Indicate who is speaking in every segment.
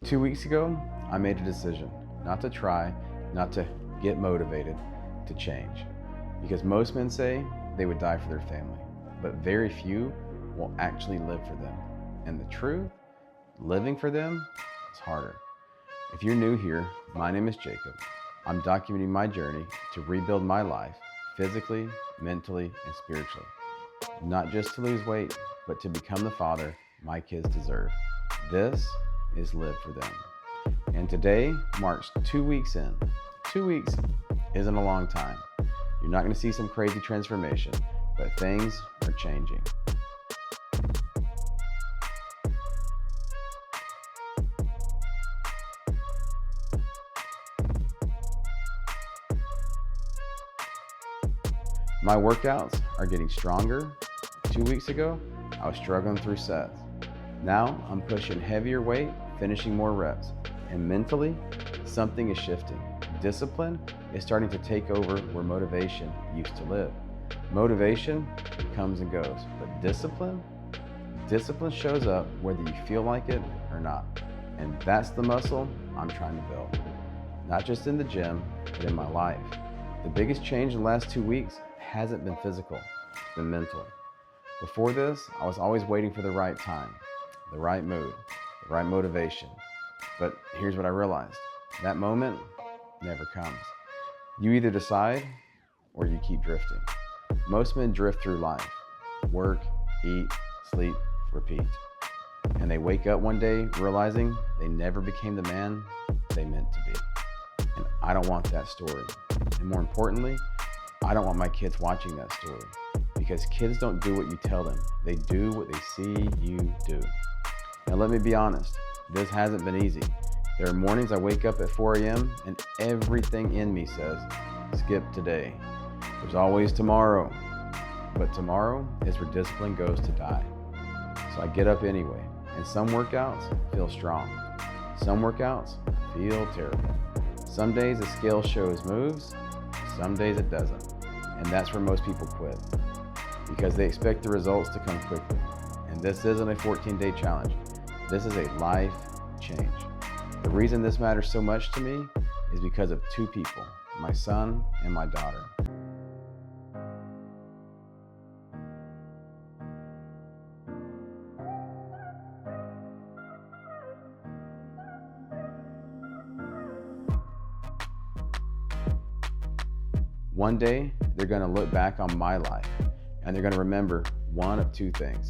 Speaker 1: 2 weeks ago, I made a decision not to try, not to get motivated, to change. Because most men say they would die for their family, but very few will actually live for them. And the truth, living for them is harder. If you're new here, my name is Jacob. I'm documenting my journey to rebuild my life physically, mentally, and spiritually. Not just to lose weight, but to become the father my kids deserve. This is Live for Them. And today marks 2 weeks in. 2 weeks isn't a long time. You're not going to see some crazy transformation, but things are changing. My workouts are getting stronger. 2 weeks ago, I was struggling through sets. Now I'm pushing heavier weight, finishing more reps. And mentally, something is shifting. Discipline is starting to take over where motivation used to live. Motivation comes and goes, but discipline shows up whether you feel like it or not. And that's the muscle I'm trying to build. Not just in the gym, but in my life. The biggest change in the last 2 weeks hasn't been physical, it's been mental. Before this, I was always waiting for the right time, the right mood, the right motivation. But here's what I realized. That moment never comes. You either decide or you keep drifting. Most men drift through life. Work, eat, sleep, repeat. And they wake up one day realizing they never became the man they meant to be. And I don't want that story. And more importantly, I don't want my kids watching that story, because kids don't do what you tell them. They do what they see you do. Now let me be honest, this hasn't been easy. There are mornings I wake up at 4 a.m. and everything in me says, skip today. There's always tomorrow. But tomorrow is where discipline goes to die. So I get up anyway, and some workouts feel strong. Some workouts feel terrible. Some days the scale shows moves, some days it doesn't. And that's where most people quit, because they expect the results to come quickly. And this isn't a 14-day challenge. This is a life change. The reason this matters so much to me is because of two people, my son and my daughter. One day, they're going to look back on my life and they're going to remember one of two things.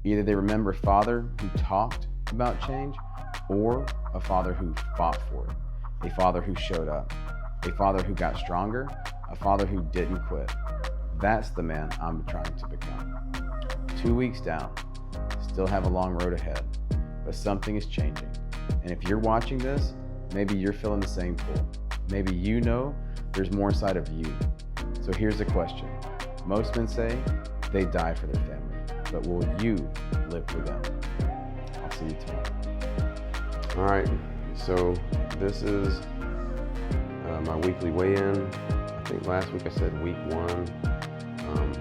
Speaker 1: Either they remember a father who talked about change, or a father who fought for it, a father who showed up, a father who got stronger, a father who didn't quit. That's the man I'm trying to become. 2 weeks down, still have a long road ahead, but something is changing. And if you're watching this, maybe you're feeling the same pull. Maybe you know there's more inside of you. So here's the question. Most men say they die for their family, but will you live for them? I'll see you tomorrow.
Speaker 2: All right, so this is my weekly weigh-in. I think last week I said week 1,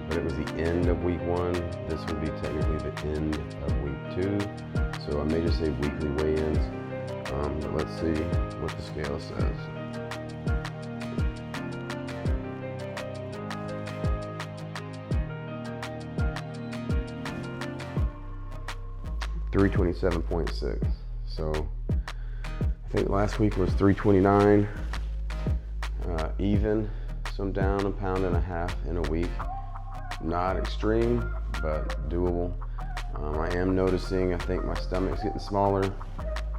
Speaker 2: but it was the end of week 1. This would be technically the end of week 2. So I may just say weekly weigh-ins, but let's see what the scale says. $327.6. So I think last week was 329, even, so I'm down 1.5 pounds in a week. Not extreme, but doable. I am noticing, I think my stomach's getting smaller.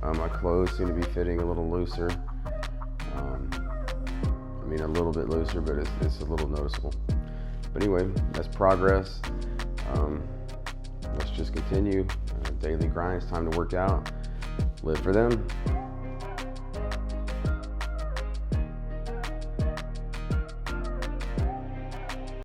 Speaker 2: My clothes seem to be fitting a little looser. I mean, a little bit looser, but it's a little noticeable. But anyway, that's progress. Let's just continue. Daily grind, it's time to work out. Live for them.